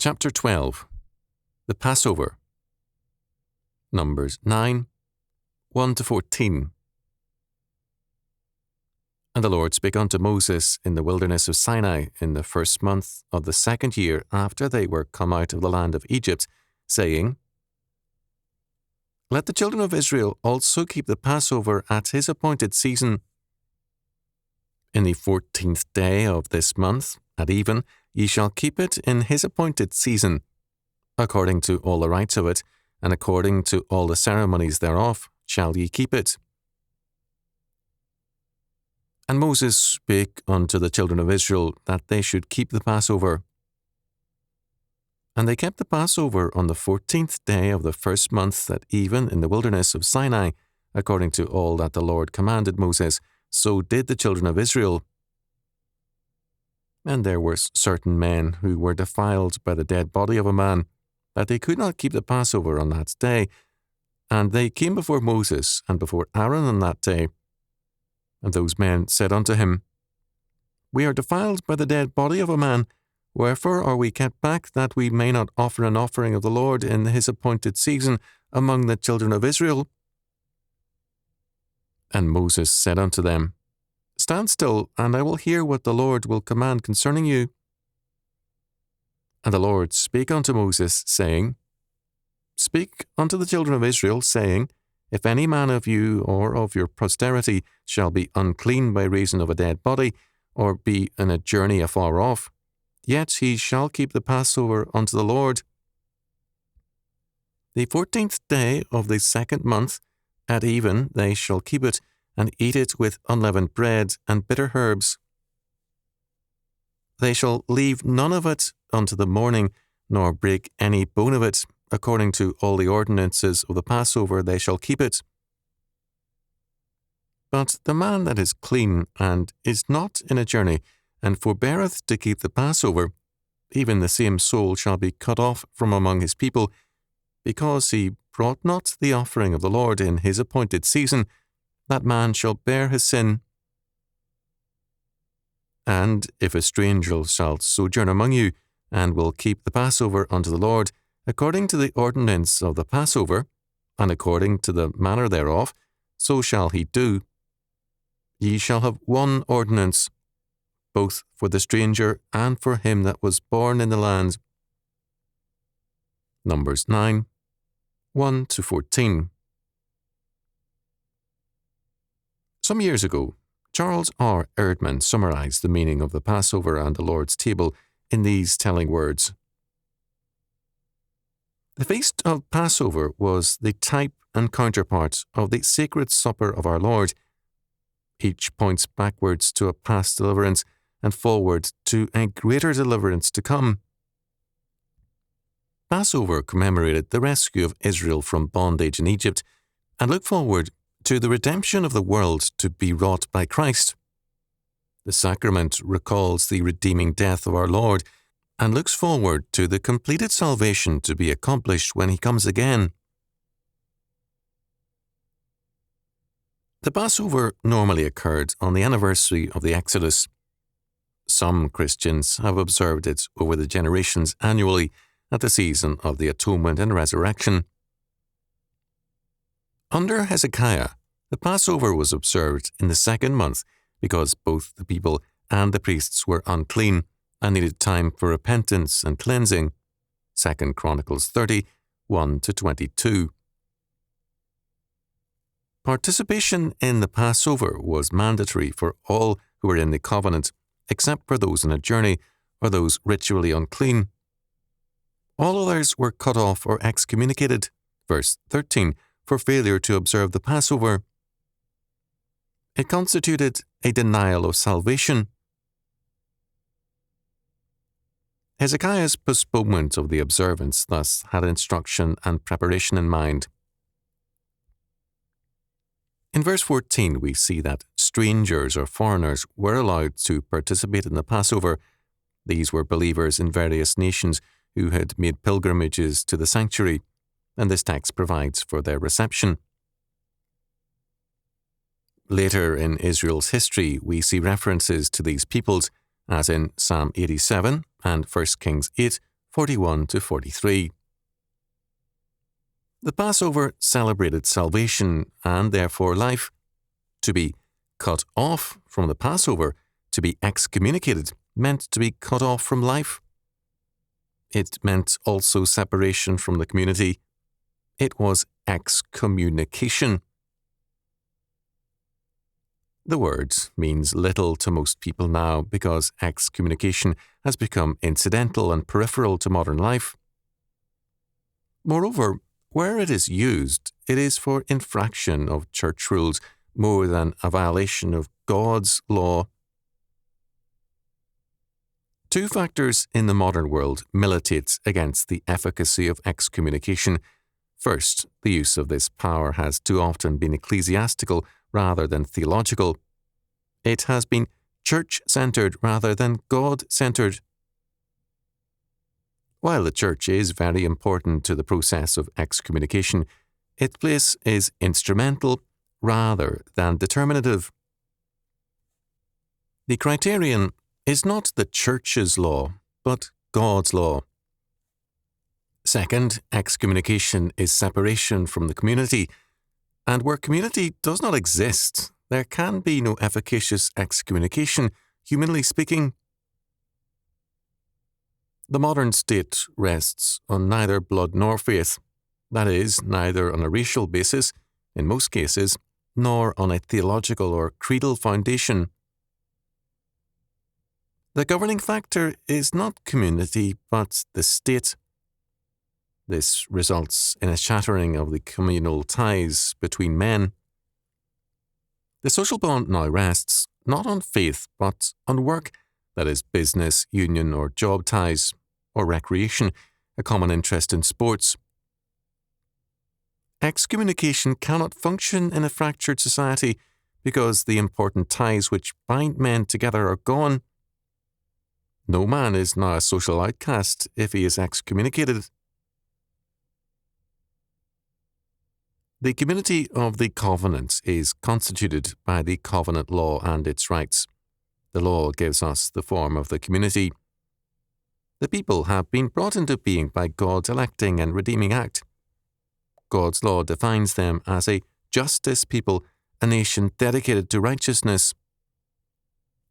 Chapter 12. The Passover. Numbers 9, 1-14. And the Lord spake unto Moses in the wilderness of Sinai in the 1st month of the 2nd year after they were come out of the land of Egypt, saying, Let the children of Israel also keep the Passover at his appointed season. In the 14th day of this month, at even, ye shall keep it in his appointed season, according to all the rites of it, and according to all the ceremonies thereof, shall ye keep it. And Moses spake unto the children of Israel that they should keep the Passover. And they kept the Passover on the 14th day of the 1st month at even in the wilderness of Sinai, according to all that the Lord commanded Moses, so did the children of Israel. And there were certain men who were defiled by the dead body of a man, that they could not keep the Passover on that day. And they came before Moses and before Aaron on that day. And those men said unto him, We are defiled by the dead body of a man, wherefore are we kept back, that we may not offer an offering of the Lord in his appointed season among the children of Israel? And Moses said unto them, Stand still, and I will hear what the Lord will command concerning you. And the Lord spake unto Moses, saying, Speak unto the children of Israel, saying, If any man of you or of your posterity shall be unclean by reason of a dead body, or be in a journey afar off, yet he shall keep the Passover unto the Lord. The 14th day of the 2nd month, at even they shall keep it, and eat it with unleavened bread and bitter herbs. They shall leave none of it unto the morning, nor break any bone of it. According to all the ordinances of the Passover they shall keep it. But the man that is clean, and is not in a journey, and forbeareth to keep the Passover, even the same soul shall be cut off from among his people, because he brought not the offering of the Lord in his appointed season. That man shall bear his sin. And if a stranger shall sojourn among you, and will keep the Passover unto the Lord, according to the ordinance of the Passover, and according to the manner thereof, so shall he do. Ye shall have one ordinance, both for the stranger and for him that was born in the land. Numbers 9, 1-14. Some years ago, Charles R. Erdman summarized the meaning of the Passover and the Lord's table in these telling words. The feast of Passover was the type and counterpart of the sacred supper of our Lord. Each points backwards to a past deliverance and forward to a greater deliverance to come. Passover commemorated the rescue of Israel from bondage in Egypt and looked forward to the redemption of the world to be wrought by Christ. The sacrament recalls the redeeming death of our Lord and looks forward to the completed salvation to be accomplished when he comes again. The Passover normally occurred on the anniversary of the Exodus. Some Christians have observed it over the generations annually at the season of the Atonement and Resurrection. Under Hezekiah, the Passover was observed in the 2nd month because both the people and the priests were unclean and needed time for repentance and cleansing. 2 Chronicles 30, 1-22. Participation in the Passover was mandatory for all who were in the covenant, except for those on a journey or those ritually unclean. All others were cut off or excommunicated, verse 13, for failure to observe the Passover. It constituted a denial of salvation. Hezekiah's postponement of the observance thus had instruction and preparation in mind. In verse 14 we see that strangers or foreigners were allowed to participate in the Passover. These were believers in various nations who had made pilgrimages to the sanctuary, and this text provides for their reception. Later in Israel's history, we see references to these peoples, as in Psalm 87 and 1 Kings 8, 41 to 43. The Passover celebrated salvation and therefore life. To be cut off from the Passover, to be excommunicated, meant to be cut off from life. It meant also separation from the community. It was excommunication. The word means little to most people now because excommunication has become incidental and peripheral to modern life. Moreover, where it is used, it is for infraction of church rules more than a violation of God's law. Two factors in the modern world militate against the efficacy of excommunication. First, the use of this power has too often been ecclesiastical rather than theological. It has been church-centered rather than God-centered. While the church is very important to the process of excommunication, its place is instrumental rather than determinative. The criterion is not the church's law, but God's law. Second, excommunication is separation from the community, and where community does not exist, there can be no efficacious excommunication, humanly speaking. The modern state rests on neither blood nor faith, that is, neither on a racial basis, in most cases, nor on a theological or creedal foundation. The governing factor is not community, but the state. This results in a shattering of the communal ties between men. The social bond now rests not on faith, but on work, that is, business, union, or job ties, or recreation, a common interest in sports. Excommunication cannot function in a fractured society because the important ties which bind men together are gone. No man is now a social outcast if he is excommunicated. The community of the covenant is constituted by the covenant law and its rights. The law gives us the form of the community. The people have been brought into being by God's electing and redeeming act. God's law defines them as a justice people, a nation dedicated to righteousness.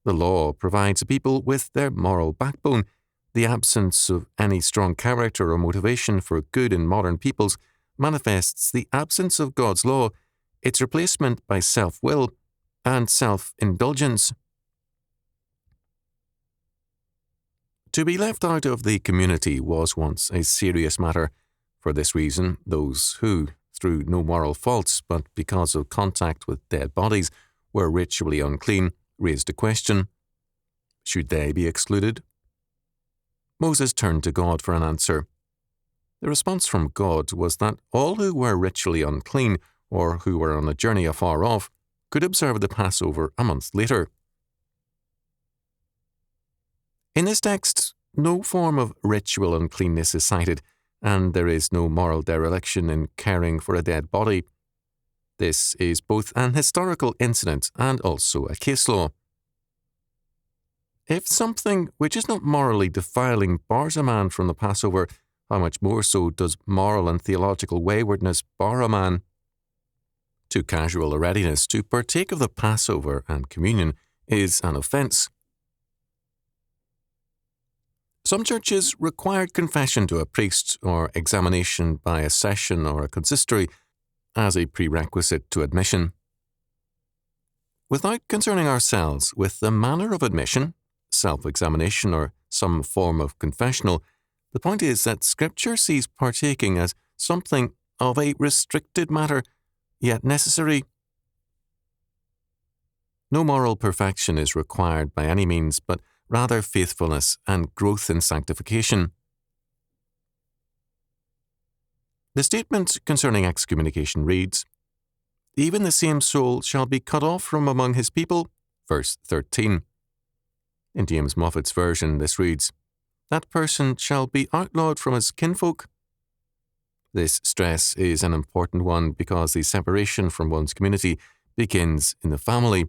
The law provides a people with their moral backbone. The absence of any strong character or motivation for good in modern peoples manifests the absence of God's law, its replacement by self-will and self-indulgence. To be left out of the community was once a serious matter. For this reason, those who, through no moral faults but because of contact with dead bodies, were ritually unclean, raised a question. Should they be excluded? Moses turned to God for an answer. The response from God was that all who were ritually unclean or who were on a journey afar off could observe the Passover a month later. In this text, no form of ritual uncleanness is cited, and there is no moral dereliction in caring for a dead body. This is both an historical incident and also a case law. If something which is not morally defiling bars a man from the Passover, how much more so does moral and theological waywardness bar a man? Too casual a readiness to partake of the Passover and communion is an offence. Some churches required confession to a priest or examination by a session or a consistory as a prerequisite to admission. Without concerning ourselves with the manner of admission, self-examination or some form of confessional, the point is that Scripture sees partaking as something of a restricted matter, yet necessary. No moral perfection is required by any means, but rather faithfulness and growth in sanctification. The statement concerning excommunication reads, "Even the same soul shall be cut off from among his people," verse 13. In James Moffat's version, this reads, "That person shall be outlawed from his kinfolk." This stress is an important one because the separation from one's community begins in the family.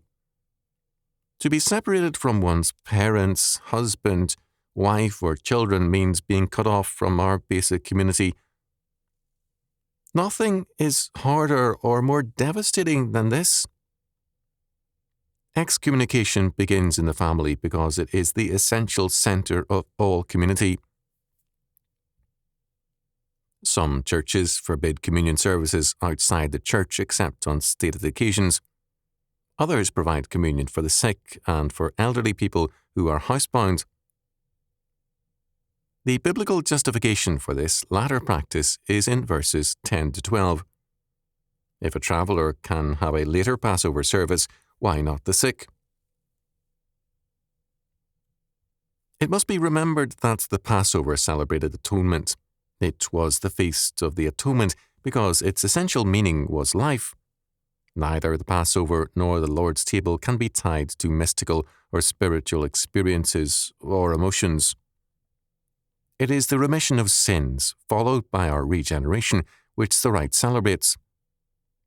To be separated from one's parents, husband, wife, or children means being cut off from our basic community. Nothing is harder or more devastating than this. Excommunication begins in the family because it is the essential center of all community. Some churches forbid communion services outside the church except on stated occasions. Others provide communion for the sick and for elderly people who are housebound. The biblical justification for this latter practice is in verses 10 to 12. If a traveller can have a later Passover service, why not the sick? It must be remembered that the Passover celebrated atonement. It was the Feast of the Atonement because its essential meaning was life. Neither the Passover nor the Lord's table can be tied to mystical or spiritual experiences or emotions. It is the remission of sins, followed by our regeneration, which the rite celebrates.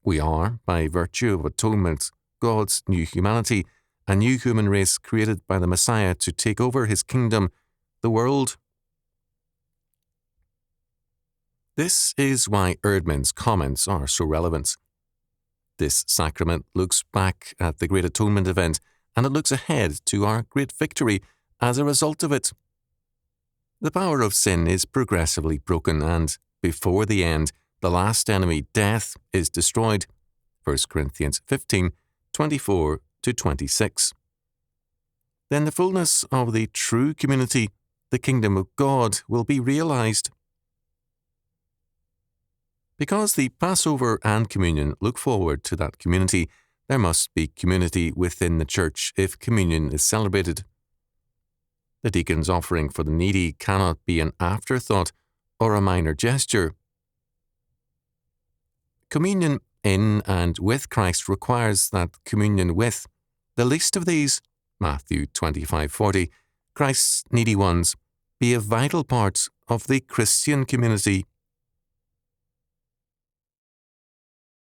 We are, by virtue of atonement, God's new humanity, a new human race created by the Messiah to take over his kingdom, the world. This is why Erdman's comments are so relevant. This sacrament looks back at the Great Atonement event, and it looks ahead to our great victory as a result of it. The power of sin is progressively broken, and before the end, the last enemy, death, is destroyed. 1 Corinthians 15, 24 to 26. Then the fullness of the true community, the kingdom of God, will be realized. Because the Passover and communion look forward to that community, there must be community within the church if communion is celebrated. The deacon's offering for the needy cannot be an afterthought or a minor gesture. Communion in and with Christ requires that communion with the least of these, Matthew 25:40, Christ's needy ones, be a vital part of the Christian community.